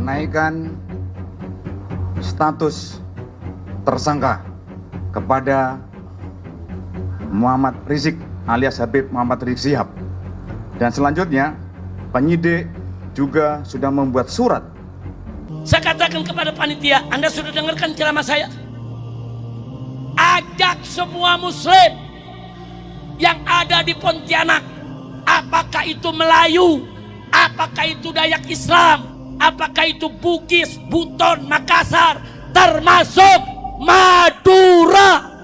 menaikkan status tersangka kepada Muhammad Rizik alias Habib Muhammad Rizik Syihab. Dan selanjutnya penyidik juga sudah membuat surat. Saya katakan kepada panitia, Anda sudah dengarkan ceramah saya? Ajak semua muslim yang ada di Pontianak, apakah itu Melayu, apakah itu Dayak Islam, apakah itu Bugis, Buton, Makassar, termasuk Madura,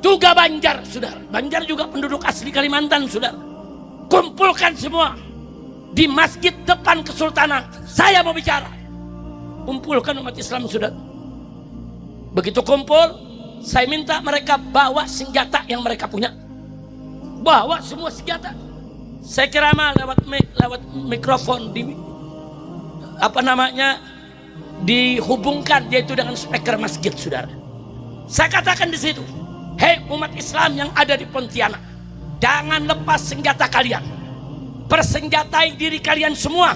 juga Banjar, saudara. Banjar juga penduduk asli Kalimantan, saudara. Kumpulkan semua di masjid depan Kesultanan. Saya mau bicara. Kumpulkan umat Islam, saudara. Begitu kumpul, saya minta mereka bawa senjata yang mereka punya. Bawa semua senjata. Saya ceramah lewat mikrofon dihubungkan yaitu dengan speaker masjid, saudara. Saya katakan di situ, hei umat Islam yang ada di Pontianak, jangan lepas senjata kalian. Persenjatai diri kalian semua,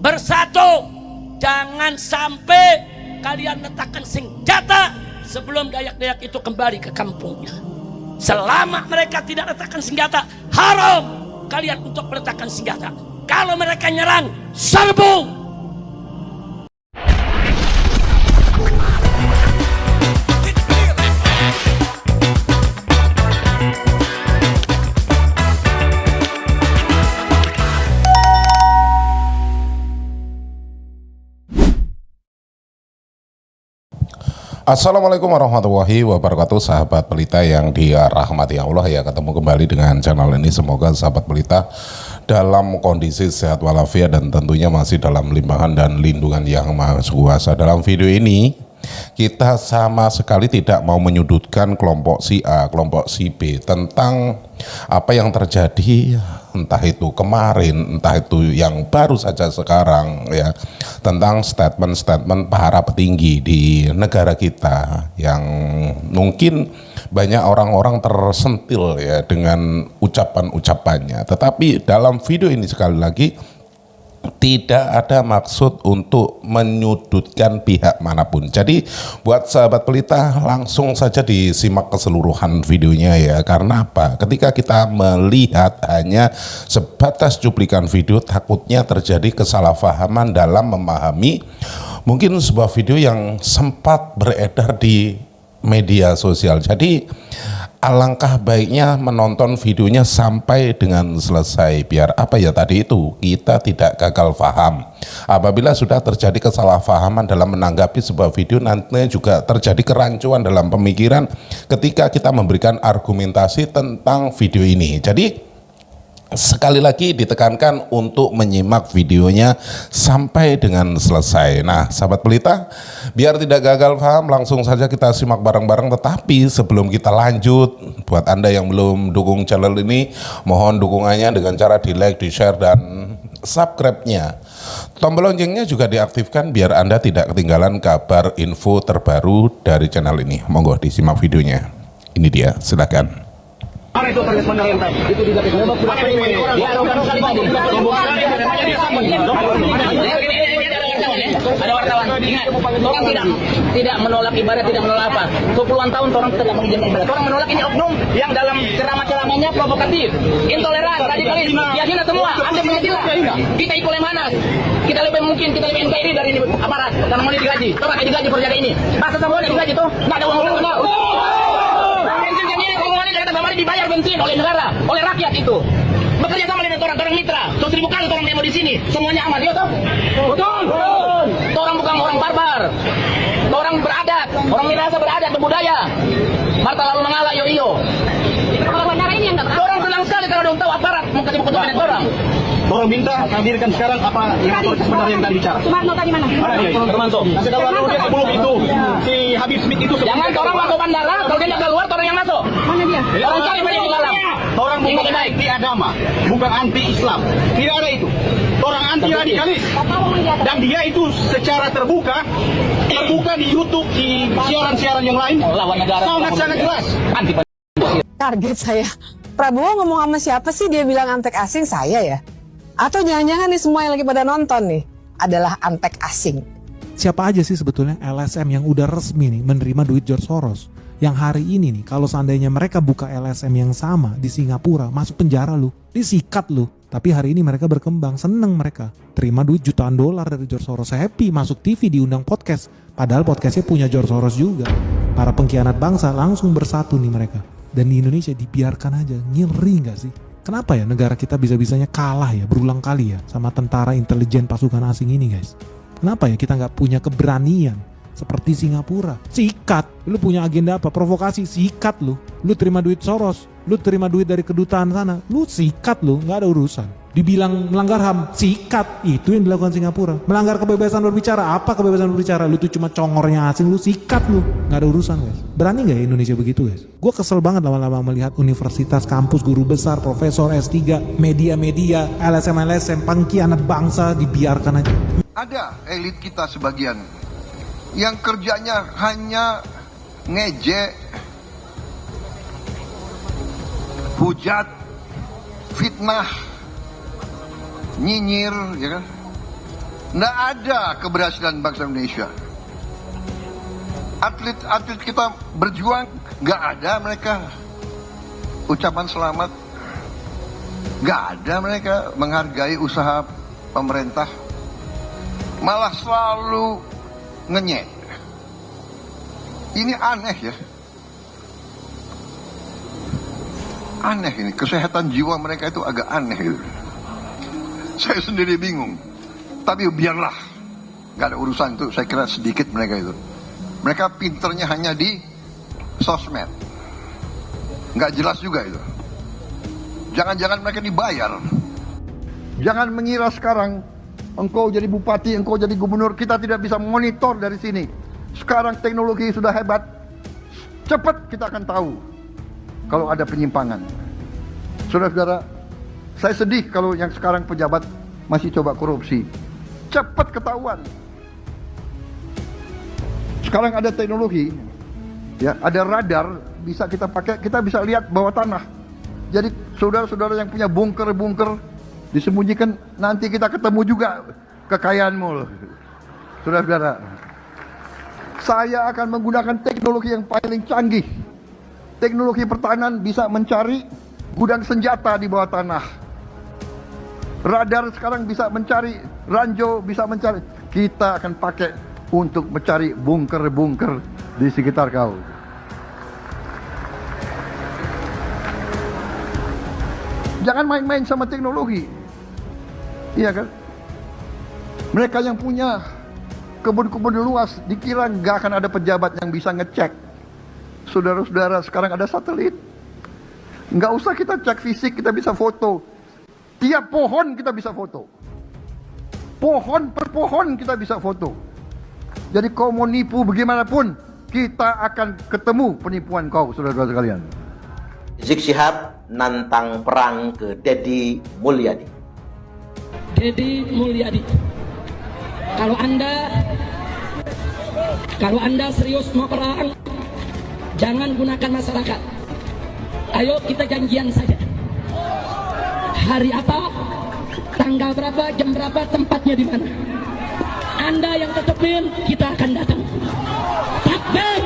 bersatu. Jangan sampai kalian letakkan senjata sebelum Dayak-Dayak itu kembali ke kampungnya. Selama mereka tidak letakkan senjata, haram kalian untuk meletakkan senjata. Kalau mereka nyerang, serbu. Assalamualaikum warahmatullahi wabarakatuh, sahabat pelita yang dirahmati Allah ya. Ketemu kembali dengan channel ini, semoga sahabat pelita dalam kondisi sehat walafiat dan tentunya masih dalam limpahan dan lindungan yang maha kuasa. Dalam video ini kita sama sekali tidak mau menyudutkan kelompok si A, kelompok si B tentang apa yang terjadi, entah itu kemarin, entah itu yang baru saja sekarang ya, tentang statement-statement para petinggi di negara kita yang mungkin banyak orang-orang tersentil ya dengan ucapan-ucapannya. Tetapi dalam video ini sekali lagi tidak ada maksud untuk menyudutkan pihak manapun. Jadi buat sahabat pelita langsung saja disimak keseluruhan videonya ya. Karena apa? Ketika kita melihat hanya sebatas cuplikan video, takutnya terjadi kesalahpahaman dalam memahami mungkin sebuah video yang sempat beredar di media sosial. Jadi alangkah baiknya menonton videonya sampai dengan selesai, biar apa ya tadi itu, kita tidak gagal paham. Apabila sudah terjadi kesalahpahaman dalam menanggapi sebuah video, nantinya juga terjadi kerancuan dalam pemikiran ketika kita memberikan argumentasi tentang video ini. Jadi sekali lagi ditekankan untuk menyimak videonya sampai dengan selesai. Nah sahabat pelita, biar tidak gagal paham, langsung saja kita simak bareng-bareng. Tetapi sebelum kita lanjut, buat Anda yang belum dukung channel ini, mohon dukungannya dengan cara di like, di share, dan subscribe-nya. Tombol loncengnya juga diaktifkan biar Anda tidak ketinggalan kabar info terbaru dari channel ini. Monggo disimak videonya. Ini dia, silakan. Mana itu pemerintah yang tadi? Itu tidak bisa. Mana ini? Ya, ada wartawan. Ingat, orang tidak menolak ibadah, tidak menolak apa. 20-an tahun orang tidak mengizinkan ibadah. Orang menolak ini oknum yang dalam ceramah-ceramahnya provokatif, intoleran, radikalis, ya hina semua. Anda menghina. Kita ikut yang mana? Kita lebih mungkin, kita lebih NKRI dari ini aparat karena mau digaji. Coba digaji perjaga ini. Bahasa semua digaji tuh, nggak ada uang nasional. Dibayar bensin oleh negara, oleh rakyat itu. Bekerja sama dengan orang mitra. 1.000 kali orang demo di sini, semuanya aman. Ya toh? Betul. Orang bukan orang barbar. Orang beradab, orang Minahasa beradab, berbudaya. Marta lalu mengalah yo. Kalau bandara ini yang enggak. Orang senang sekali kalau udah tahu aparat mau kasih keturunan orang. Tolong minta hadirkan sekarang apa yang sebenarnya yang tadi bicara. Sumarno tadi mana? Teman-teman tuh. Kasih tahu dulu dia sebelum itu si Habib Smith itu. Jangan orang masuk bandara, kalau dia nggak keluar, orang yang masuk. Mana dia? Orang cari pada di dalam. Orang bukan anti agama, bukan anti Islam. Tidak ada itu. Orang anti radikalis. Dan dia itu secara terbuka di YouTube, di siaran-siaran yang lain. Sangat jelas. Target saya. Prabowo ngomong sama siapa sih dia bilang antek asing, saya ya? Atau jangan-jangan nih semua yang lagi pada nonton nih, adalah antek asing. Siapa aja sih sebetulnya LSM yang udah resmi nih menerima duit George Soros? Yang hari ini nih, kalau seandainya mereka buka LSM yang sama di Singapura, masuk penjara lu, disikat lu. Tapi hari ini mereka berkembang, seneng mereka. Terima duit jutaan dolar dari George Soros, happy, masuk TV, diundang podcast. Padahal podcastnya punya George Soros juga. Para pengkhianat bangsa langsung bersatu nih mereka. Dan di Indonesia dibiarkan aja, ngeri gak sih? Kenapa ya negara kita bisa-bisanya kalah ya, berulang kali ya, sama tentara intelijen pasukan asing ini guys? Kenapa ya kita gak punya keberanian seperti Singapura? Sikat. Lu punya agenda apa? Provokasi, sikat lu. Lu terima duit Soros, lu terima duit dari kedutaan sana, lu sikat lu, gak ada urusan. Dibilang melanggar HAM, sikat. Itu yang dilakukan Singapura. Melanggar kebebasan berbicara, apa kebebasan berbicara? Lu tuh cuma congornya asing, lu sikat lu. Gak ada urusan guys. Berani gak ya Indonesia begitu guys? Gue kesel banget lama-lama melihat universitas, kampus, guru besar, profesor, S3, media-media, LSM-LSM, pengkhianat bangsa dibiarkan aja. Ada elit kita sebagian yang kerjanya hanya ngejek, hujat, fitnah, nyinyir, ya kan? Nggak ada keberhasilan bangsa Indonesia. Atlet-atlet kita berjuang, nggak ada mereka ucapan selamat, nggak ada mereka menghargai usaha pemerintah, malah selalu ngenyek. Ini aneh ya. Aneh ini, kesehatan jiwa mereka itu agak aneh gitu. Saya sendiri bingung. Tapi biarlah, gak ada urusan itu, saya kira sedikit mereka itu. Mereka pinternya hanya di sosmed. Gak jelas juga itu. Jangan-jangan mereka dibayar. Jangan mengira sekarang engkau jadi bupati, engkau jadi gubernur, kita tidak bisa monitor dari sini. Sekarang teknologi sudah hebat, cepat kita akan tahu kalau ada penyimpangan. Saudara-saudara, saya sedih kalau yang sekarang pejabat masih coba korupsi. Cepat ketahuan. Sekarang ada teknologi, ya, ada radar, bisa kita pakai, kita bisa lihat bawah tanah. Jadi saudara-saudara yang punya bunker-bunker, disembunyikan, nanti kita ketemu juga kekayaanmu. Saudara-saudara, saya akan menggunakan teknologi yang paling canggih. Teknologi pertahanan bisa mencari gudang senjata di bawah tanah. Radar sekarang bisa mencari, ranjau bisa mencari. Kita akan pakai untuk mencari bunker-bunker di sekitar kau. Jangan main-main sama teknologi. Iya kan? Mereka yang punya kebun-kebun luas dikira nggak akan ada pejabat yang bisa ngecek. Saudara-saudara, sekarang ada satelit. Nggak usah kita cek fisik, kita bisa foto. Tiap pohon kita bisa foto. Pohon per pohon kita bisa foto. Jadi kau mau nipu bagaimanapun, kita akan ketemu penipuan kau, saudara-saudara sekalian. Rizik Syihab nantang perang ke Deddy Mulyadi. Deddy Mulyadi, kalau anda serius mau perang, jangan gunakan masyarakat. Ayo kita janjian saja. Hari apa, tanggal berapa, jam berapa, tempatnya di mana. Anda yang tetepin, kita akan datang. Takbir.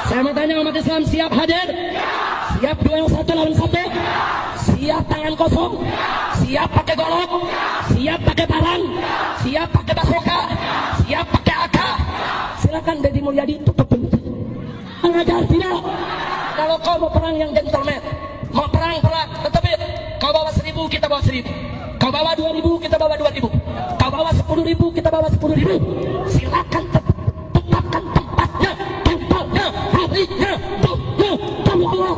Saya mau tanya umat Islam, siap hadir? Siap duel 1 lawan 1? Siap tangan kosong? Siap pakai golok? Siap pakai parang? Siap pakai basoka? Siap pakai AK? Silakan Deddy Mulyadi tutupin. Mengajar tidak. Kalau kau mau perang yang gentleman, mau perang, tetepin. Kau bawa 1.000, kita bawa 1.000. Kau bawa 2.000, kita bawa 2.000. Kau bawa 10.000, kita bawa 10.000. Silakan tetapkan tempatnya, tempatnya, harinya, Allah.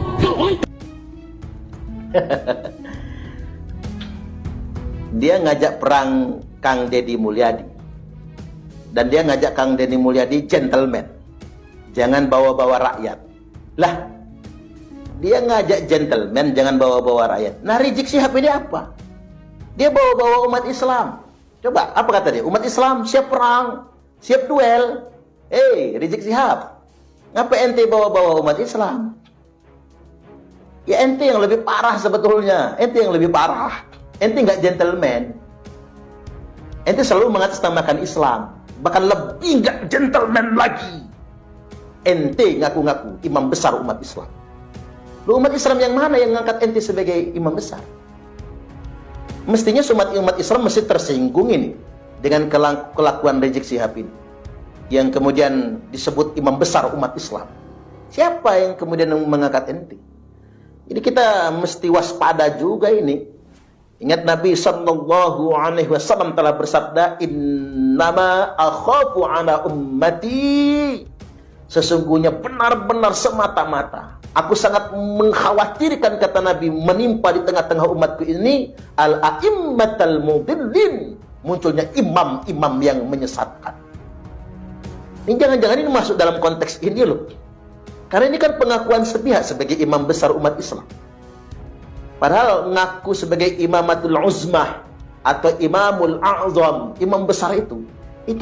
Dia ngajak perang Kang Deddy Mulyadi. Dan dia ngajak Kang Deddy Mulyadi gentleman. Jangan bawa-bawa rakyat. Lah, dia ngajak gentleman, jangan bawa-bawa rakyat. Nah, Rizik Syihab ini apa? Dia bawa-bawa umat Islam. Coba, apa kata dia? Umat Islam siap perang, siap duel. Rizik Syihab, ngapa ente bawa-bawa umat Islam? Ya ente yang lebih parah sebetulnya. Ente yang lebih parah. Ente nggak gentleman. Ente selalu mengatasnamakan Islam, bahkan lebih nggak gentleman lagi. Ente ngaku-ngaku imam besar umat Islam. Lu umat Islam yang mana yang ngangkat ente sebagai imam besar? Mestinya umat Islam mesti tersinggung ini dengan kelakuan Rizik Syihab ini, yang kemudian disebut imam besar umat Islam. Siapa yang kemudian mengangkat ente? Jadi kita mesti waspada juga ini. Ingat Nabi Sallallahu Alaihi Wasallam telah bersabda, Innama akhafu ala ummati. Sesungguhnya benar-benar semata-mata aku sangat mengkhawatirkan, kata Nabi, menimpa di tengah-tengah umatku ini al-a'immatal mudillin, munculnya imam-imam yang menyesatkan. Ini jangan-jangan ini masuk dalam konteks ini loh. Karena ini kan pengakuan sepihak sebagai imam besar umat Islam. Padahal ngaku sebagai imamatul uzmah atau imamul a'zam, imam besar itu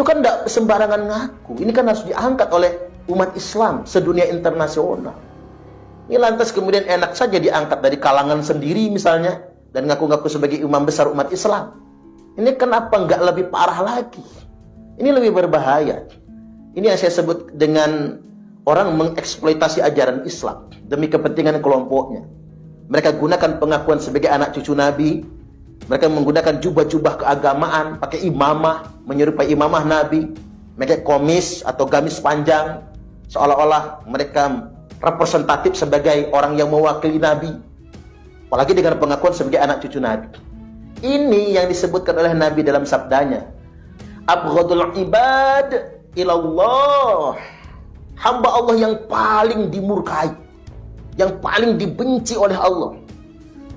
kan tidak sembarangan ngaku. Ini kan harus diangkat oleh umat Islam sedunia internasional. Ini lantas kemudian enak saja diangkat dari kalangan sendiri misalnya, dan ngaku-ngaku sebagai imam besar umat Islam. Ini kenapa nggak lebih parah lagi? Ini lebih berbahaya. Ini yang saya sebut dengan orang mengeksploitasi ajaran Islam demi kepentingan kelompoknya. Mereka gunakan pengakuan sebagai anak cucu Nabi. Mereka menggunakan jubah-jubah keagamaan, pakai imamah, menyerupai imamah Nabi. Mereka komis atau gamis panjang, seolah-olah mereka representatif sebagai orang yang mewakili Nabi. Apalagi dengan pengakuan sebagai anak cucu Nabi. Ini yang disebutkan oleh Nabi dalam sabdanya, Abghadul ibad ilallah. Hamba Allah yang paling dimurkai, yang paling dibenci oleh Allah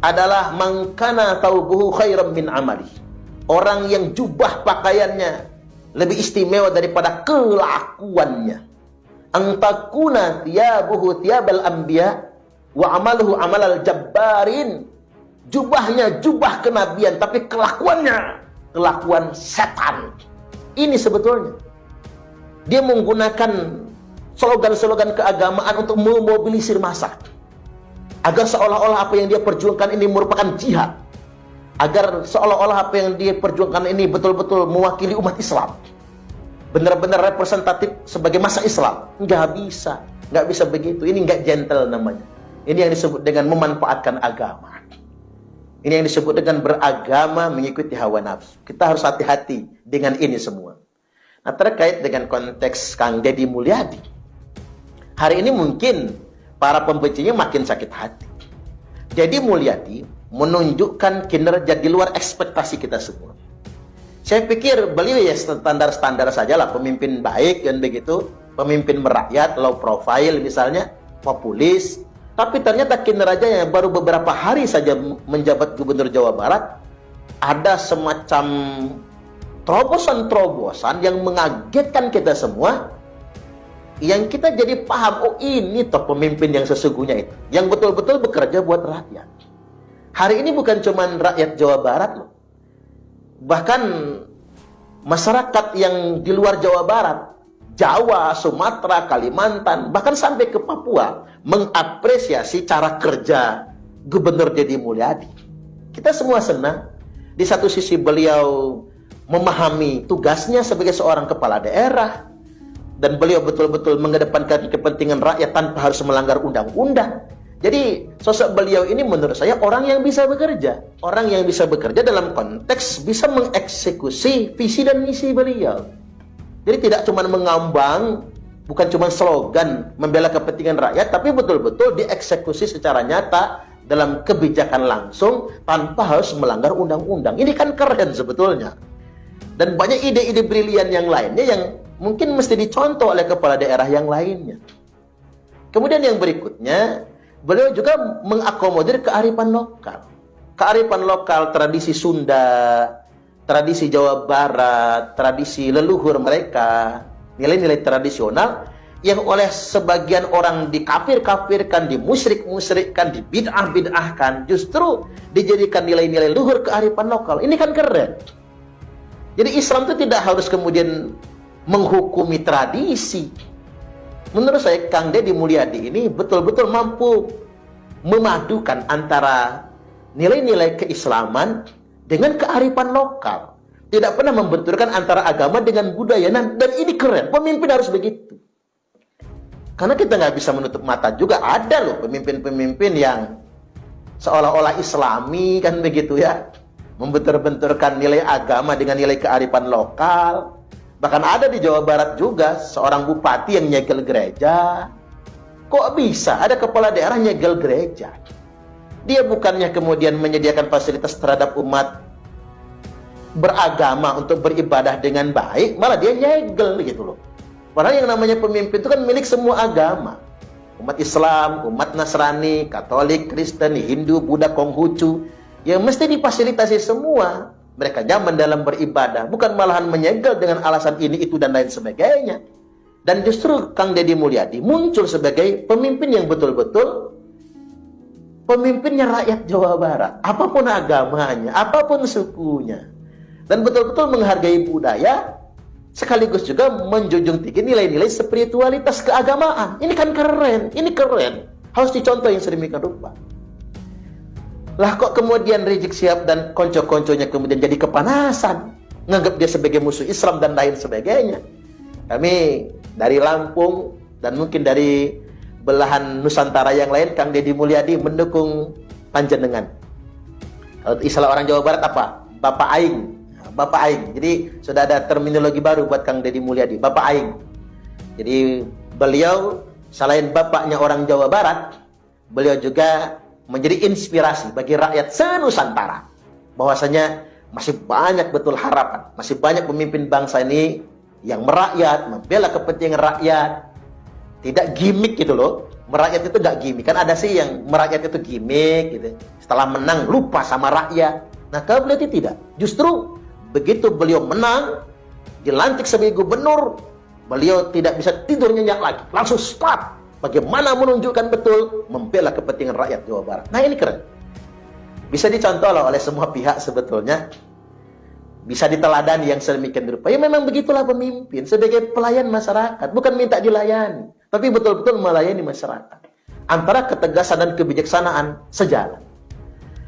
adalah man kana thawbuhu khairan min amali. Orang yang jubah pakaiannya lebih istimewa daripada kelakuannya. Antakuna thiyabuhu thiyabal anbiya wa amaluhu amalal jabbarin. Jubahnya jubah kenabian, tapi kelakuannya kelakuan setan. Ini sebetulnya dia menggunakan slogan-slogan keagamaan untuk memobilisir massa, agar seolah-olah apa yang dia perjuangkan ini merupakan jihad, agar seolah-olah apa yang dia perjuangkan ini betul-betul mewakili umat Islam, benar-benar representatif sebagai massa Islam. Nggak bisa begitu. Ini nggak gentle namanya. Ini yang disebut dengan memanfaatkan agama. Ini yang disebut dengan beragama mengikuti hawa nafsu. Kita harus hati-hati dengan ini semua. Nah, terkait dengan konteks Kang Deddy Mulyadi, hari ini mungkin para pembencinya makin sakit hati. Deddy Mulyadi menunjukkan kinerja di luar ekspektasi kita semua. Saya pikir beliau ya standar-standar sajalah, pemimpin baik dan begitu, pemimpin merakyat, low profile misalnya, populis. Tapi ternyata kinerjanya baru beberapa hari saja menjabat Gubernur Jawa Barat, ada semacam terobosan-terobosan yang mengagetkan kita semua, yang kita jadi paham, oh ini toh pemimpin yang sesungguhnya itu, yang betul-betul bekerja buat rakyat. Hari ini bukan cuma rakyat Jawa Barat loh, bahkan masyarakat yang di luar Jawa Barat, Jawa, Sumatera, Kalimantan, bahkan sampai ke Papua, mengapresiasi cara kerja Gubernur Deddy Mulyadi. Kita semua senang. Di satu sisi beliau memahami tugasnya sebagai seorang kepala daerah, dan beliau betul-betul mengedepankan kepentingan rakyat tanpa harus melanggar undang-undang. Jadi sosok beliau ini menurut saya orang yang bisa bekerja. Orang yang bisa bekerja dalam konteks bisa mengeksekusi visi dan misi beliau. Jadi tidak cuma mengambang, bukan cuma slogan membela kepentingan rakyat, tapi betul-betul dieksekusi secara nyata dalam kebijakan langsung tanpa harus melanggar undang-undang. Ini kan keren sebetulnya. Dan banyak ide-ide brilian yang lainnya yang mungkin mesti dicontoh oleh kepala daerah yang lainnya. Kemudian yang berikutnya, beliau juga mengakomodir kearifan lokal. Kearifan lokal, tradisi Sunda, tradisi Jawa Barat, tradisi leluhur mereka, nilai-nilai tradisional yang oleh sebagian orang dikafir-kafirkan, dimusyrik-musyrikkan, dibid'ah-bid'ahkan, justru dijadikan nilai-nilai luhur kearifan lokal. Ini kan keren. Jadi Islam itu tidak harus kemudian menghukumi tradisi. Menurut saya Kang Deddy Mulyadi ini betul-betul mampu memadukan antara nilai-nilai keislaman dengan kearifan lokal. Tidak pernah membenturkan antara agama dengan budaya. Nah, dan ini keren. Pemimpin harus begitu. Karena kita nggak bisa menutup mata juga. Ada loh pemimpin-pemimpin yang seolah-olah Islami kan begitu ya. Membentur-benturkan nilai agama dengan nilai kearifan lokal. Bahkan ada di Jawa Barat juga seorang bupati yang nyegel gereja. Kok bisa ada kepala daerah nyegel gereja? Dia bukannya kemudian menyediakan fasilitas terhadap umat beragama untuk beribadah dengan baik, malah dia nyegel gitu loh. Padahal yang namanya pemimpin itu kan milik semua agama. Umat Islam, umat Nasrani, Katolik, Kristen, Hindu, Buddha, Konghucu, yang mesti difasilitasi semua. Mereka nyaman dalam beribadah, bukan malahan menyegel dengan alasan ini, itu, dan lain sebagainya. Dan justru Kang Deddy Mulyadi muncul sebagai pemimpin yang betul-betul pemimpinnya rakyat Jawa Barat. Apapun agamanya, apapun sukunya. Dan betul-betul menghargai budaya, sekaligus juga menjunjung tinggi nilai-nilai spiritualitas keagamaan. Ini kan keren, ini keren. Harus dicontoh yang sedemikian rupa. Lah kok kemudian Rizik Syihab dan konco-konconya kemudian jadi kepanasan, nganggap dia sebagai musuh Islam dan lain sebagainya. Kami dari Lampung dan mungkin dari belahan Nusantara yang lain, Kang Deddy Mulyadi mendukung panjenengan. Kalau istilah orang Jawa Barat apa? Bapak Aing. Bapak Aing. Jadi sudah ada terminologi baru buat Kang Deddy Mulyadi, Bapak Aing. Jadi beliau selain bapaknya orang Jawa Barat, beliau juga menjadi inspirasi bagi rakyat se-Nusantara. Bahwasanya masih banyak betul harapan, masih banyak pemimpin bangsa ini yang merakyat, membela kepentingan rakyat. Tidak gimmick gitu loh. Merakyat itu gak gimmick. Kan ada sih yang merakyat itu gimmick gitu. Setelah menang lupa sama rakyat. Nah, kalau beliau tidak. Justru begitu beliau menang, dilantik sebagai gubernur, beliau tidak bisa tidur nyenyak lagi. Langsung start. Bagaimana menunjukkan betul membela kepentingan rakyat Jawa Barat. Nah, ini keren. Bisa dicontoh oleh semua pihak sebetulnya. Bisa diteladani yang sedemikian rupa. Ya memang begitulah pemimpin. Sebagai pelayan masyarakat. Bukan minta dilayani. Tapi betul-betul melayani masyarakat. Antara ketegasan dan kebijaksanaan sejalan.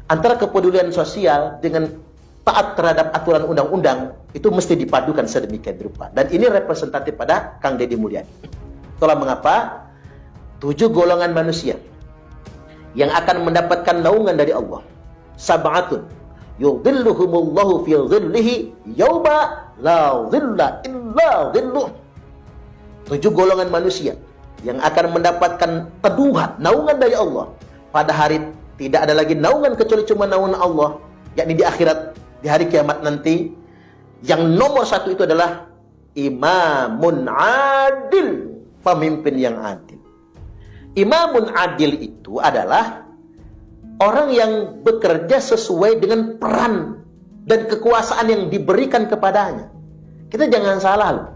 Antara kepedulian sosial dengan taat terhadap aturan undang-undang. Itu mesti dipadukan sedemikian rupa. Dan ini representatif pada Kang Deddy Mulyadi. Itulah mengapa 7 golongan manusia yang akan mendapatkan naungan dari Allah. Sab'atun yudhilluhumullahu fi dhillihi yauma la dhilla illa dhilluh. 7 golongan manusia yang akan mendapatkan teduhan, naungan dari Allah. Pada hari tidak ada lagi naungan kecuali cuma naungan Allah, yakni di akhirat, di hari kiamat nanti. Yang nomor 1 itu adalah imamun adil, pemimpin yang adil. Imamun adil itu adalah orang yang bekerja sesuai dengan peran dan kekuasaan yang diberikan kepadanya. Kita jangan salah loh.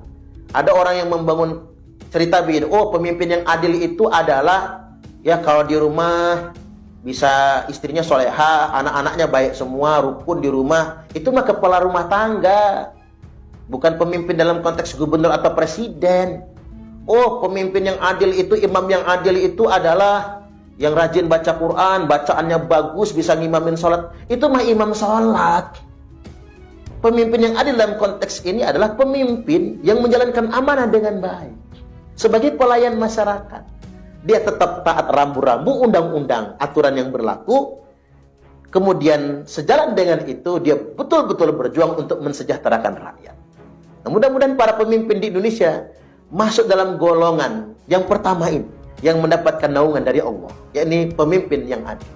Ada orang yang membangun cerita begini, oh pemimpin yang adil itu adalah, ya kalau di rumah bisa istrinya soleha, anak-anaknya baik semua, rukun di rumah. Itu mah kepala rumah tangga. Bukan pemimpin dalam konteks gubernur atau presiden. Oh, pemimpin yang adil itu, imam yang adil itu adalah yang rajin baca Quran, bacaannya bagus, bisa ngimamin sholat. Itu mah imam sholat. Pemimpin yang adil dalam konteks ini adalah pemimpin yang menjalankan amanah dengan baik. Sebagai pelayan masyarakat, dia tetap taat rambu-rambu undang-undang, aturan yang berlaku. Kemudian sejalan dengan itu, dia betul-betul berjuang untuk mensejahterakan rakyat. Nah, mudah-mudahan para pemimpin di Indonesia masuk dalam golongan yang pertama ini, yang mendapatkan naungan dari Allah, yakni pemimpin yang adil.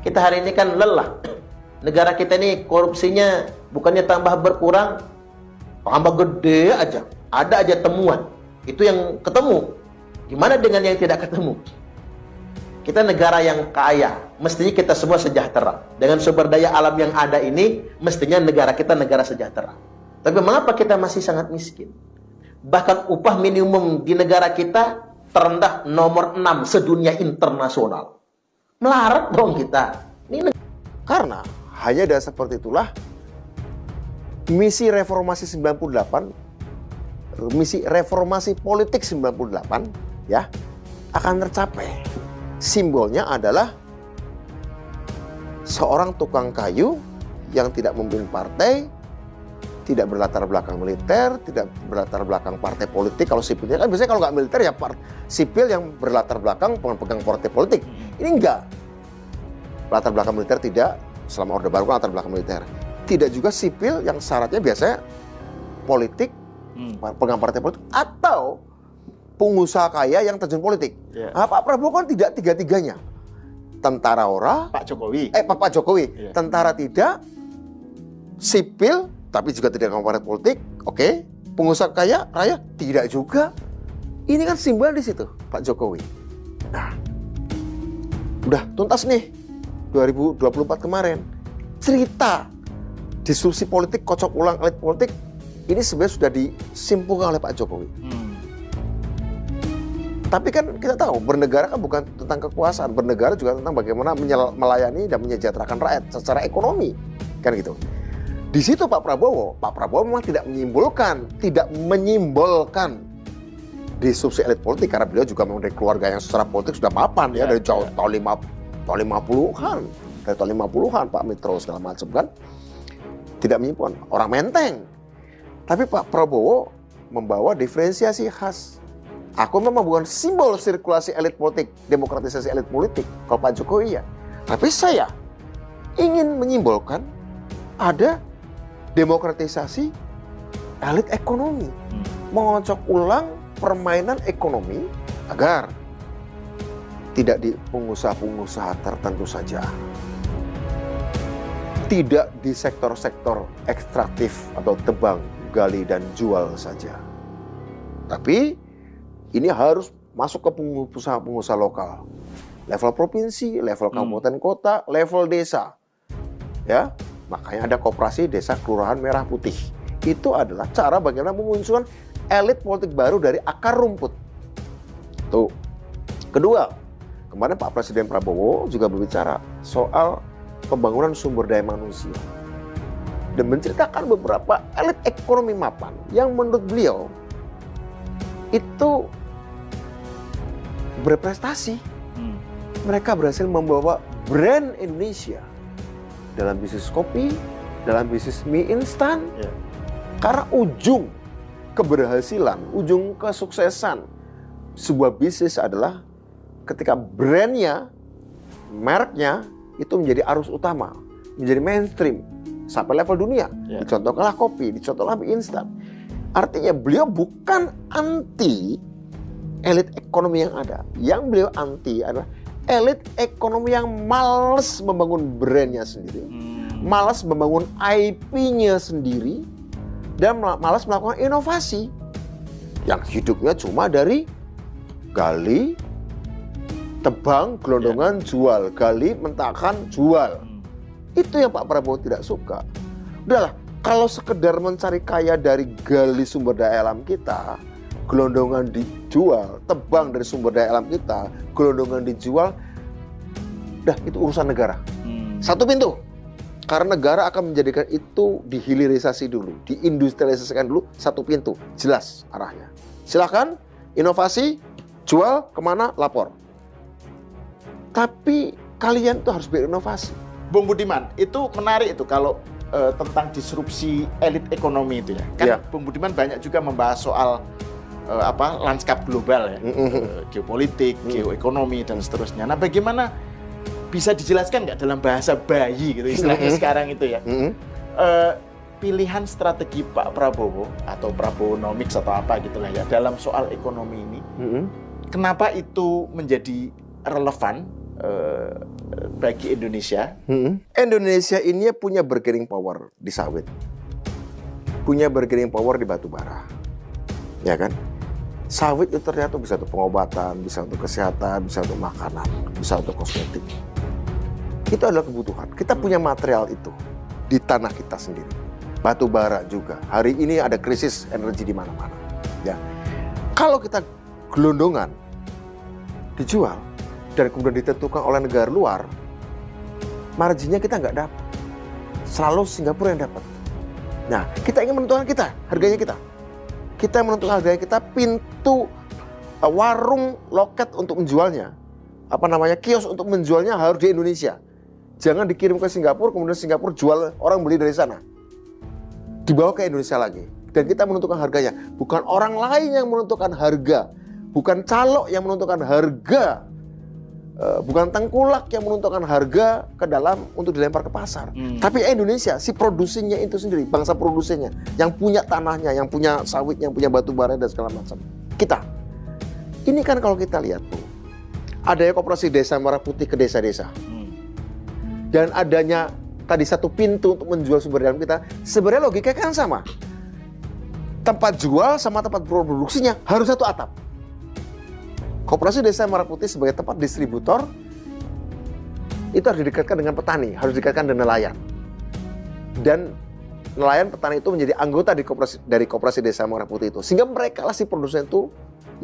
Kita hari ini kan lelah. Negara kita ini korupsinya bukannya tambah berkurang, tambah gede aja. Ada aja temuan. Itu yang ketemu. Gimana dengan yang tidak ketemu? Kita negara yang kaya, mestinya kita semua sejahtera. Dengan sumber daya alam yang ada ini, mestinya negara kita negara sejahtera. Tapi mengapa kita masih sangat miskin? Bahkan upah minimum di negara kita terendah nomor 6 sedunia internasional. Melarat dong kita. Karena hanya dari seperti itulah misi reformasi 98, misi reformasi politik 98 ya akan tercapai. Simbolnya adalah seorang tukang kayu yang tidak memimpin partai, tidak berlatar belakang militer, tidak berlatar belakang partai politik. Kalau sipilnya kan biasanya kalau nggak militer ya sipil yang berlatar belakang pegang partai politik. Ini enggak. Latar belakang militer tidak, selama Orde Baru kan latar belakang militer. Tidak juga sipil yang syaratnya biasanya politik, pegang partai politik, atau pengusaha kaya yang terjun politik. Nah, Pak Prabowo kan tidak tiga-tiganya. Tentara ora, Pak Jokowi. Tentara tidak, sipil, tapi juga tidak pegang partai politik, oke. Pengusaha kaya, raya, tidak juga. Ini kan simbol di situ, Pak Jokowi. Nah, udah tuntas nih, 2024 kemarin. Cerita diskursi politik, kocok ulang elit politik, ini sebenarnya sudah disimpulkan oleh Pak Jokowi. Tapi kan kita tahu, bernegara kan bukan tentang kekuasaan. Bernegara juga tentang bagaimana melayani dan menyejahterakan rakyat secara ekonomi. Kan gitu. Di situ Pak Prabowo memang tidak menyimbolkan disrupsi elit politik. Karena beliau juga memang dari keluarga yang secara politik sudah mapan ya. Dari tahun 50-an. Dari tahun 50-an Pak Mitro segala macam kan. Tidak menyimpulkan. Orang Menteng. Tapi Pak Prabowo membawa diferensiasi khas. Aku memang bukan simbol sirkulasi elit politik, demokratisasi elit politik. Kalau Pak Jokowi ya. Tapi saya ingin menyimbolkan ada demokratisasi elit ekonomi. Mengocok ulang permainan ekonomi agar tidak di pengusaha-pengusaha tertentu saja. Tidak di sektor-sektor ekstraktif atau tebang, gali, dan jual saja. Tapi ini harus masuk ke pengusaha-pengusaha lokal. Level provinsi, level kabupaten kota, level desa. Ya, makanya ada koperasi desa kelurahan merah putih. Itu adalah cara bagaimana memunculkan elit politik baru dari akar rumput. Tuh. Kedua, kemarin Pak Presiden Prabowo juga berbicara soal pembangunan sumber daya manusia. Dan menceritakan beberapa elit ekonomi mapan yang menurut beliau itu berprestasi. Mereka berhasil membawa brand Indonesia dalam bisnis kopi, dalam bisnis mie instan. Karena ujung keberhasilan, ujung kesuksesan sebuah bisnis adalah ketika brandnya, mereknya itu menjadi arus utama, menjadi mainstream sampai level dunia. Dicontohkanlah kopi, dicontohkanlah mie instan. Artinya beliau bukan anti elit ekonomi yang ada. Yang beliau anti adalah elit ekonomi yang malas membangun brandnya sendiri, malas membangun IP-nya sendiri, dan malas melakukan inovasi. Yang hidupnya cuma dari gali, tebang, gelondongan, jual. Gali, mentahkan, jual. Itu yang Pak Prabowo tidak suka. Udahlah, kalau sekedar mencari kaya dari gali sumber daya alam kita, gelondongan dijual, tebang dari sumber daya alam kita, gelondongan dijual, dah itu urusan negara. Satu pintu. Karena negara akan menjadikan itu dihilirisasi dulu, diindustrialisasikan dulu, satu pintu, jelas arahnya. Silakan, inovasi, jual, kemana, lapor. Tapi kalian tuh harus berinovasi. Bung Budiman, itu menarik itu kalau tentang disrupsi elit ekonomi itu ya. Kan Bung Budiman banyak juga membahas soal lanskap global ya, geopolitik, geoekonomi dan seterusnya. Nah, bagaimana bisa dijelaskan nggak dalam bahasa bayi gitu istilahnya sekarang itu ya? Pilihan strategi Pak Prabowo atau Prabowonomics atau apa gitulah ya dalam soal ekonomi ini, kenapa itu menjadi relevan bagi Indonesia? Indonesia ini punya bargaining power di sawit, punya bargaining power di batu bara, ya kan? Sawit itu ternyata bisa untuk pengobatan, bisa untuk kesehatan, bisa untuk makanan, bisa untuk kosmetik. Itu adalah kebutuhan. Kita punya material itu di tanah kita sendiri. Batu bara juga. Hari ini ada krisis energi di mana-mana. Ya, kalau kita gelondongan dijual dan kemudian ditentukan oleh negara luar, marginnya kita nggak dapat. Selalu Singapura yang dapat. Nah, kita ingin menentukan kita, harganya kita. Kita menentukan harganya kita, pintu warung loket untuk menjualnya, kios untuk menjualnya harus di Indonesia. Jangan dikirim ke Singapura, kemudian Singapura jual, orang beli dari sana. dibawa ke Indonesia lagi. Dan kita menentukan harganya. Bukan orang lain yang menentukan harga. Bukan calok yang menentukan harga. Bukan tengkulak yang menentukan harga ke dalam untuk dilempar ke pasar. Tapi Indonesia, si produsennya itu sendiri, bangsa produsennya. Yang punya tanahnya, yang punya sawit, yang punya batu bara dan segala macam. Kita. Ini kan kalau kita lihat, Bung, adanya koperasi desa merah putih ke desa-desa. Dan adanya tadi satu pintu untuk menjual sumber daya alam kita, sebenarnya logikanya kan sama. Tempat jual sama tempat produksinya harus satu atap. Koperasi Desa Merah Putih sebagai tempat distributor itu harus didekatkan dengan petani, harus didekatkan dengan nelayan. Dan nelayan petani itu menjadi anggota dari koperasi Desa Merah Putih itu. Sehingga mereka lah si produsen itu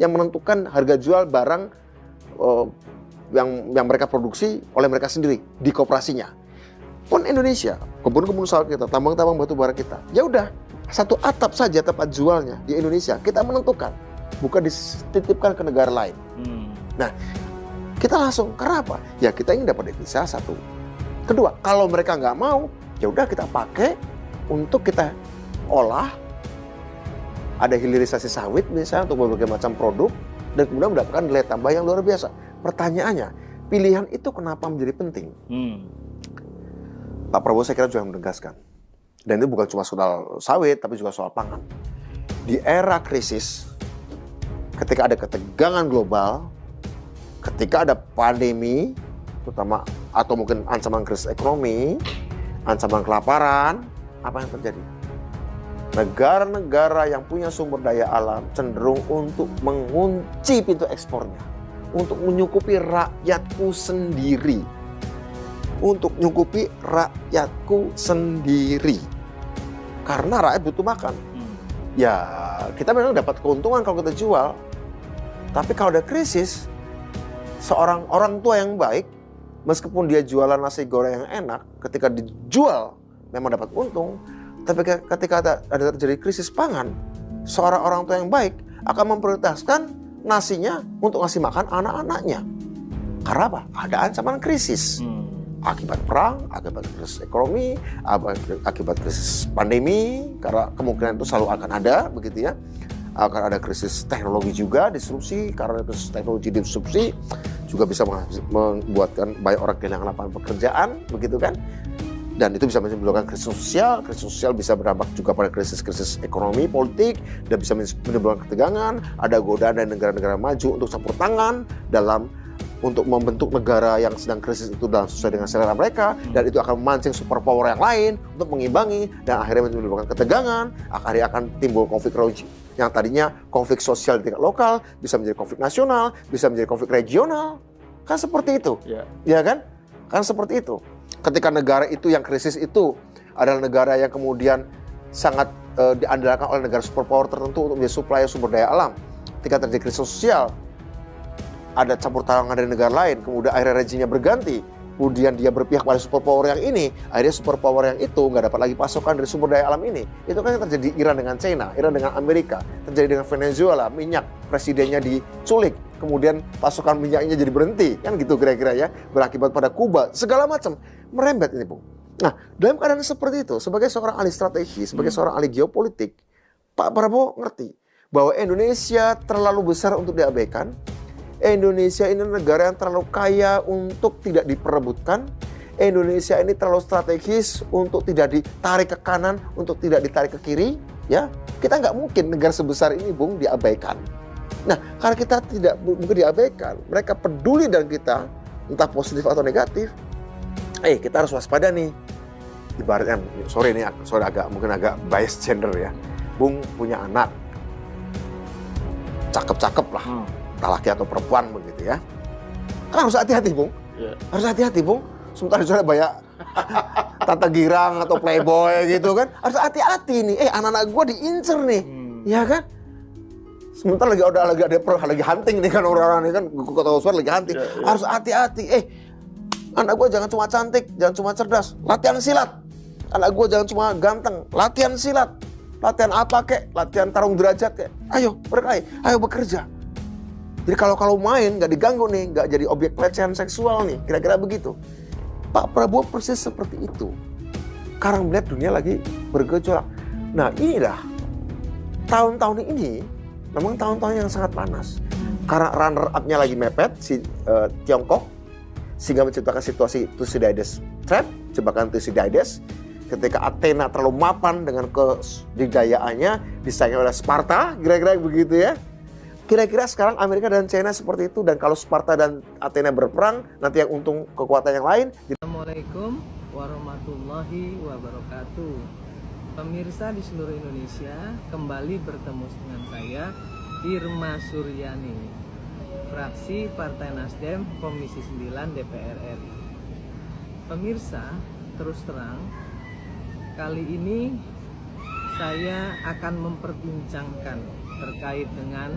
yang menentukan harga jual barang yang mereka produksi oleh mereka sendiri di koperasinya. Pun Indonesia, kebun-kebun sawit kita, tambang-tambang batu bara kita, ya udah satu atap saja tempat jualnya di Indonesia. Kita menentukan, bukan dititipkan ke negara lain. Nah, kita langsung, karena apa? Ya kita ingin dapat devisa satu. Kedua, kalau mereka nggak mau, ya udah kita pakai untuk kita olah. Ada hilirisasi sawit misalnya untuk berbagai macam produk dan kemudian mendapatkan nilai tambah yang luar biasa. Pertanyaannya, pilihan itu kenapa menjadi penting? Pak Prabowo saya kira juga menegaskan. Dan itu bukan cuma soal sawit, tapi juga soal pangan. Di era krisis, ketika ada ketegangan global, ketika ada pandemi, terutama atau mungkin ancaman krisis ekonomi, ancaman kelaparan, apa yang terjadi? Negara-negara yang punya sumber daya alam cenderung untuk mengunci pintu ekspornya, untuk menyukupi rakyatku sendiri. Untuk menyukupi rakyatku sendiri. Karena rakyat butuh makan. Ya, kita memang dapat keuntungan kalau kita jual. Tapi kalau ada krisis, seorang orang tua yang baik, meskipun dia jualan nasi goreng yang enak, ketika dijual memang dapat untung. Tapi ketika ada terjadi krisis pangan, seorang orang tua yang baik akan memprioritaskan nasinya untuk ngasih makan anak-anaknya. Karena apa? Ada ancaman krisis. Akibat perang, akibat krisis ekonomi, akibat krisis pandemi, karena kemungkinan itu selalu akan ada, begitu ya. Akan ada krisis teknologi juga, disrupsi, karena krisis teknologi disrupsi juga bisa membuatkan banyak orang kehilangan lapangan pekerjaan, begitu kan. Dan itu bisa menimbulkan krisis sosial bisa berdampak juga pada krisis ekonomi, politik, dan bisa menimbulkan ketegangan. Ada godaan dari negara-negara maju untuk campur tangan untuk membentuk negara yang sedang krisis itu dalam sesuai dengan selera mereka, dan itu akan memancing superpower yang lain untuk mengimbangi, dan akhirnya menimbulkan ketegangan, akhirnya akan timbul konflik yang tadinya konflik sosial di tingkat lokal bisa menjadi konflik nasional, bisa menjadi konflik regional, kan seperti itu, ya kan? Kan seperti itu. Ketika negara itu yang krisis itu adalah negara yang kemudian sangat diandalkan oleh negara superpower tertentu untuk menjadi supplier sumber daya alam, ketika terjadi krisis sosial, ada campur tangan dari negara lain, kemudian akhirnya reginya berganti, kemudian dia berpihak pada superpower yang ini, akhirnya superpower yang itu nggak dapat lagi pasokan dari sumber daya alam ini. Itu kan yang terjadi Iran dengan China, Iran dengan Amerika, terjadi dengan Venezuela, minyak, presidennya diculik, kemudian pasokan minyaknya jadi berhenti, kan gitu kira-kira ya, berakibat pada Kuba, segala macam, merembet ini, Bung. Nah, dalam keadaan seperti itu, sebagai seorang ahli strategi, sebagai seorang ahli geopolitik, Pak Prabowo ngerti bahwa Indonesia terlalu besar untuk diabaikan. Indonesia ini negara yang terlalu kaya untuk tidak diperebutkan. Indonesia ini terlalu strategis untuk tidak ditarik ke kanan, untuk tidak ditarik ke kiri. Ya, kita nggak mungkin negara sebesar ini, Bung, diabaikan. Nah, karena kita tidak mungkin diabaikan, mereka peduli dengan kita, entah positif atau negatif. Kita harus waspada nih. Ibaratnya, sorry mungkin agak bias gender ya. Bung punya anak, cakep-cakep lah. Laki atau perempuan begitu ya, kan harus hati-hati, Bung. Harus hati-hati, Bung. Sementara sudah banyak tante girang atau playboy gitu kan, harus hati-hati nih. Anak-anak gue diincer nih, ya kan. Sementara lagi hunting nih kan, orang-orang ini kan kota suara lagi hunting. Harus hati-hati. Anak gue jangan cuma cantik, jangan cuma cerdas, latihan silat. Anak gue jangan cuma ganteng, latihan silat. Latihan apa kek? Latihan tarung derajat kek? Ayo berkelahi, ayo bekerja. Jadi kalau main nggak diganggu nih, nggak jadi objek pelecehan seksual nih, kira-kira begitu. Pak Prabowo persis seperti itu. Sekarang melihat dunia lagi bergejolak. Nah inilah tahun-tahun ini memang tahun-tahun yang sangat panas. Karena runner up-nya lagi mepet si Tiongkok, sehingga menciptakan situasi Thucydides trap, jebakan Thucydides. Ketika Athena terlalu mapan dengan kedidayaannya, disaingi oleh Sparta, kira-kira begitu ya. Kira-kira sekarang Amerika dan China seperti itu, dan kalau Sparta dan Athena berperang, nanti yang untung kekuatan yang lain. Assalamualaikum warahmatullahi wabarakatuh. Pemirsa di seluruh Indonesia, kembali bertemu dengan saya, Irma Suryani, fraksi Partai Nasdem, Komisi 9 DPR RI. Pemirsa, terus terang, kali ini saya akan memperbincangkan terkait dengan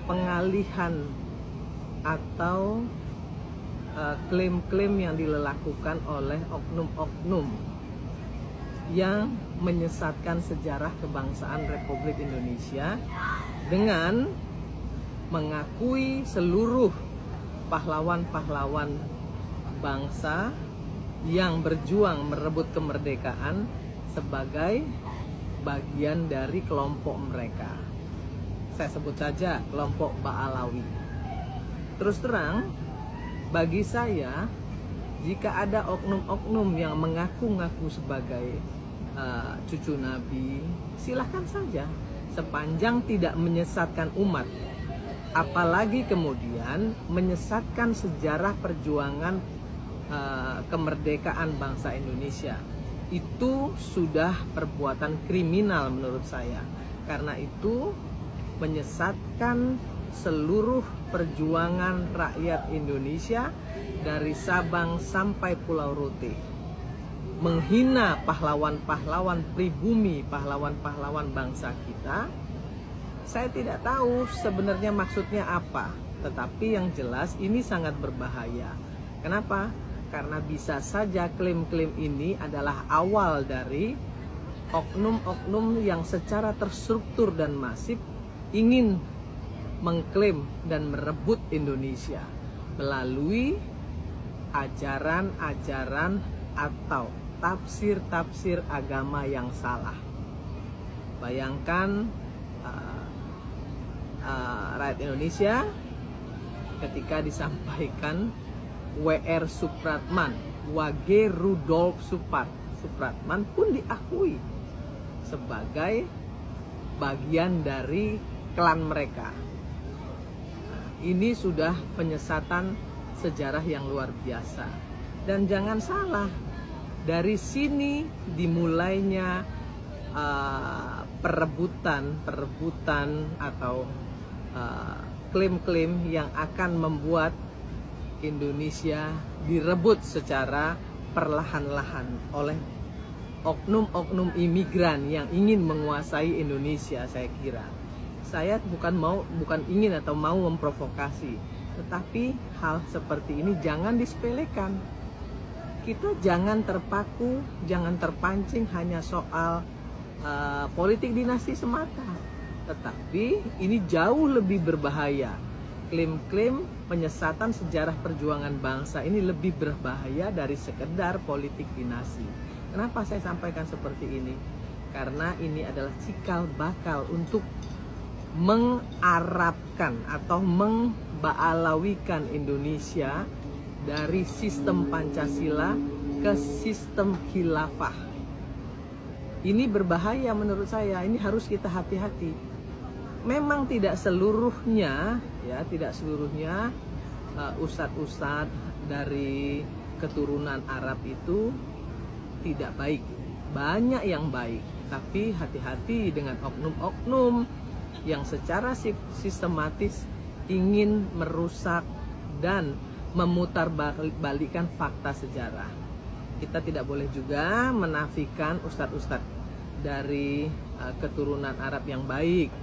pengalihan atau klaim-klaim yang dilakukan oleh oknum-oknum yang menyesatkan sejarah kebangsaan Republik Indonesia dengan mengakui seluruh pahlawan-pahlawan bangsa yang berjuang merebut kemerdekaan sebagai bagian dari kelompok mereka. Saya sebut saja kelompok Ba'alawi. Terus terang, bagi saya, jika ada oknum-oknum yang mengaku-ngaku sebagai cucu Nabi, silahkan saja, sepanjang tidak menyesatkan umat. Apalagi kemudian menyesatkan sejarah perjuangan kemerdekaan bangsa Indonesia. Itu sudah perbuatan kriminal menurut saya. Karena itu menyesatkan seluruh perjuangan rakyat Indonesia dari Sabang sampai Pulau Rote. Menghina pahlawan-pahlawan pribumi, pahlawan-pahlawan bangsa kita. Saya tidak tahu sebenarnya maksudnya apa, tetapi yang jelas ini sangat berbahaya. Kenapa? Karena bisa saja klaim-klaim ini adalah awal dari oknum-oknum yang secara terstruktur dan masif ingin mengklaim dan merebut Indonesia melalui ajaran-ajaran atau tafsir-tafsir agama yang salah. Bayangkan rakyat Indonesia ketika disampaikan W.R. Supratman, Wage Rudolf Supratman pun diakui sebagai bagian dari klan mereka. Ini sudah penyesatan sejarah yang luar biasa. Dan jangan salah, dari sini dimulainya perebutan atau klaim-klaim yang akan membuat Indonesia direbut secara perlahan-lahan oleh oknum-oknum imigran yang ingin menguasai Indonesia. Saya kira saya bukan ingin atau mau memprovokasi, tetapi hal seperti ini jangan disepelekan. Kita jangan terpaku, jangan terpancing hanya soal politik dinasti semata, tetapi ini jauh lebih berbahaya. Klaim-klaim penyesatan sejarah perjuangan bangsa ini lebih berbahaya dari sekedar politik dinasti. Kenapa saya sampaikan seperti ini? Karena ini adalah cikal bakal untuk mengarabkan atau memba'alawikan Indonesia dari sistem Pancasila ke sistem khilafah. Ini berbahaya menurut saya, ini harus kita hati-hati. Memang tidak seluruhnya ustadz-ustadz dari keturunan Arab itu tidak baik. Banyak yang baik, tapi hati-hati dengan oknum-oknum yang secara sistematis ingin merusak dan memutarbalikkan fakta sejarah. Kita tidak boleh juga menafikan ustadz-ustadz dari keturunan Arab yang baik,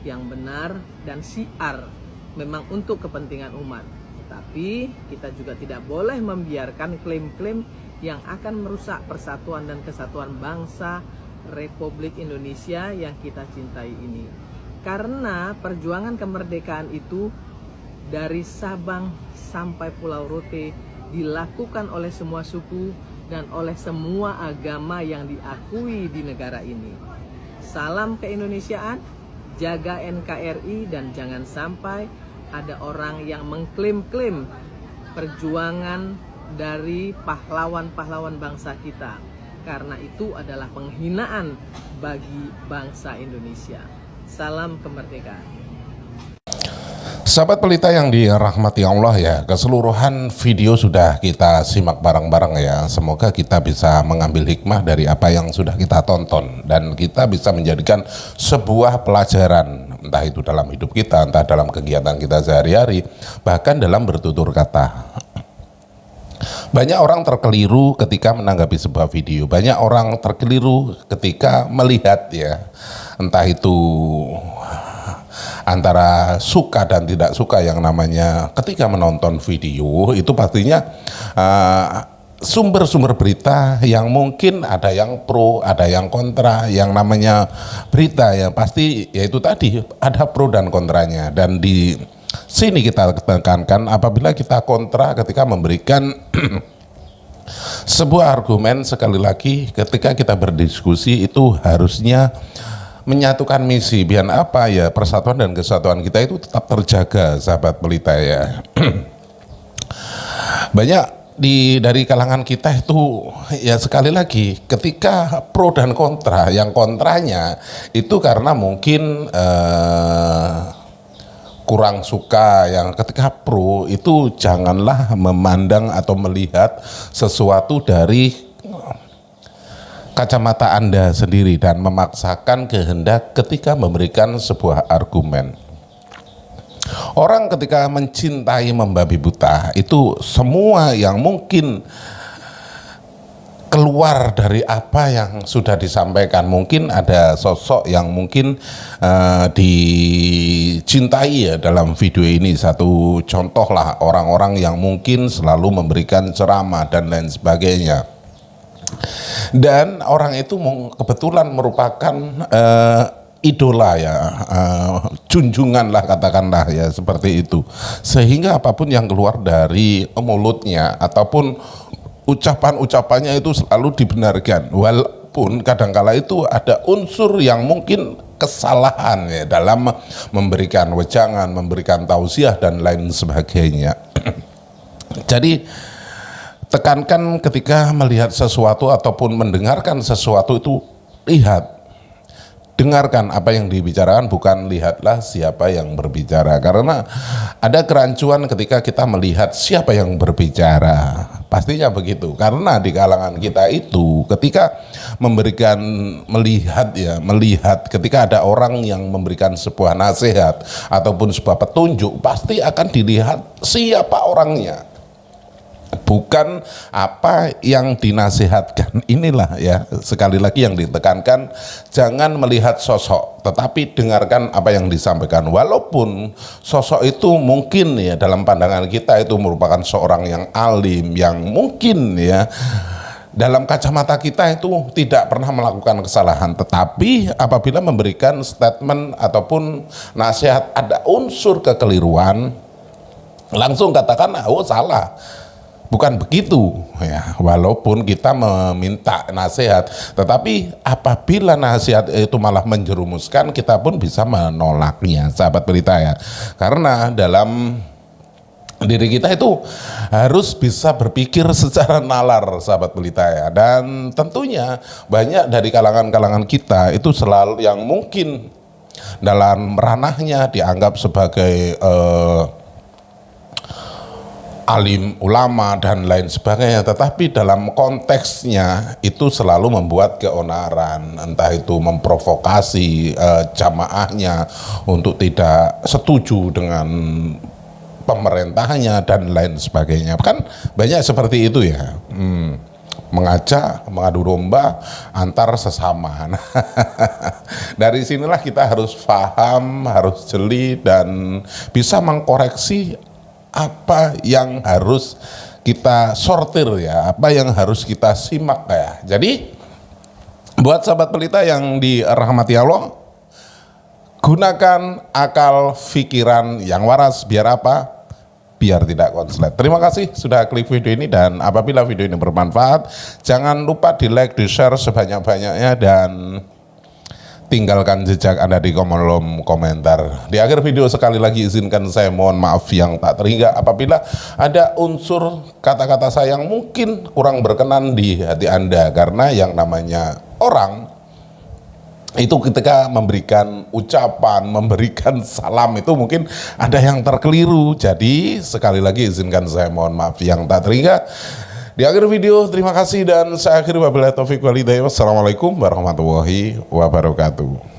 yang benar dan syiar memang untuk kepentingan umat. Tapi kita juga tidak boleh membiarkan klaim-klaim yang akan merusak persatuan dan kesatuan bangsa Republik Indonesia yang kita cintai ini. Karena perjuangan kemerdekaan itu dari Sabang sampai Pulau Rote dilakukan oleh semua suku dan oleh semua agama yang diakui di negara ini. Salam keindonesiaan, jaga NKRI, dan jangan sampai ada orang yang mengklaim-klaim perjuangan dari pahlawan-pahlawan bangsa kita, karena itu adalah penghinaan bagi bangsa Indonesia. Salam kemerdekaan. Sahabat Pelita yang dirahmati Allah ya, keseluruhan video sudah kita simak bareng-bareng ya. Semoga kita bisa mengambil hikmah dari apa yang sudah kita tonton dan kita bisa menjadikan sebuah pelajaran, entah itu dalam hidup kita, entah dalam kegiatan kita sehari-hari, bahkan dalam bertutur kata. Banyak orang terkeliru ketika menanggapi sebuah video, banyak orang terkeliru ketika melihat ya, entah itu antara suka dan tidak suka yang namanya ketika menonton video itu pastinya sumber-sumber berita yang mungkin ada yang pro, ada yang kontra, yang namanya berita ya pasti yaitu tadi ada pro dan kontranya, dan di sini kita tekankan apabila kita kontra ketika memberikan sebuah argumen, sekali lagi ketika kita berdiskusi itu harusnya menyatukan misi, biar apa ya, persatuan dan kesatuan kita itu tetap terjaga, sahabat Pelita ya. Banyak dari kalangan kita itu ya, sekali lagi ketika pro dan kontra, yang kontranya itu karena mungkin kurang suka, yang ketika pro itu janganlah memandang atau melihat sesuatu dari kacamata Anda sendiri dan memaksakan kehendak ketika memberikan sebuah argumen. Orang ketika mencintai membabi buta itu semua yang mungkin keluar dari apa yang sudah disampaikan. Mungkin ada sosok yang mungkin dicintai ya dalam video ini. Satu contoh lah, orang-orang yang mungkin selalu memberikan ceramah dan lain sebagainya. Dan orang itu kebetulan merupakan idola ya, junjungan lah katakanlah ya, seperti itu. Sehingga apapun yang keluar dari mulutnya ataupun ucapan-ucapannya itu selalu dibenarkan, walaupun kadangkala itu ada unsur yang mungkin kesalahan ya dalam memberikan wejangan, memberikan tausiah dan lain sebagainya. Jadi tekankan ketika melihat sesuatu ataupun mendengarkan sesuatu itu, lihat, dengarkan apa yang dibicarakan, bukan lihatlah siapa yang berbicara. Karena ada kerancuan ketika kita melihat siapa yang berbicara, pastinya begitu. Karena di kalangan kita itu ketika melihat ketika ada orang yang memberikan sebuah nasihat ataupun sebuah petunjuk, pasti akan dilihat siapa orangnya, bukan apa yang dinasihatkan. Inilah ya, sekali lagi yang ditekankan, jangan melihat sosok, tetapi dengarkan apa yang disampaikan. Walaupun sosok itu mungkin ya dalam pandangan kita itu merupakan seorang yang alim, yang mungkin ya dalam kacamata kita itu tidak pernah melakukan kesalahan, tetapi apabila memberikan statement ataupun nasihat ada unsur kekeliruan, langsung katakan oh salah. Bukan begitu ya, walaupun kita meminta nasihat, tetapi apabila nasihat itu malah menjerumuskan, kita pun bisa menolaknya, sahabat Pelita ya. Karena dalam diri kita itu harus bisa berpikir secara nalar, sahabat Pelita ya. Dan tentunya banyak dari kalangan-kalangan kita itu selalu yang mungkin dalam ranahnya dianggap sebagai alim, ulama dan lain sebagainya, tetapi dalam konteksnya itu selalu membuat keonaran, entah itu memprovokasi jamaahnya untuk tidak setuju dengan pemerintahnya dan lain sebagainya. Kan banyak seperti itu ya, mengajak mengadu domba antar sesama. Nah, dari sinilah kita harus paham, harus jeli dan bisa mengkoreksi apa yang harus kita sortir ya, apa yang harus kita simak ya. Jadi buat sahabat Pelita yang dirahmati Allah, gunakan akal pikiran yang waras, biar apa? biar tidak konslet. Terima kasih sudah klik video ini, dan apabila video ini bermanfaat, jangan lupa di like, di share sebanyak-banyaknya, dan tinggalkan jejak Anda di kolom komentar. Di akhir video sekali lagi izinkan saya mohon maaf yang tak terhingga apabila ada unsur kata-kata saya yang mungkin kurang berkenan di hati Anda, karena yang namanya orang itu ketika memberikan ucapan, memberikan salam itu mungkin ada yang terkeliru. Jadi sekali lagi izinkan saya mohon maaf yang tak terhingga. Di akhir video terima kasih dan saya akhiri wabillahi taufiq wal hidayah. Wassalamualaikum warahmatullahi wabarakatuh.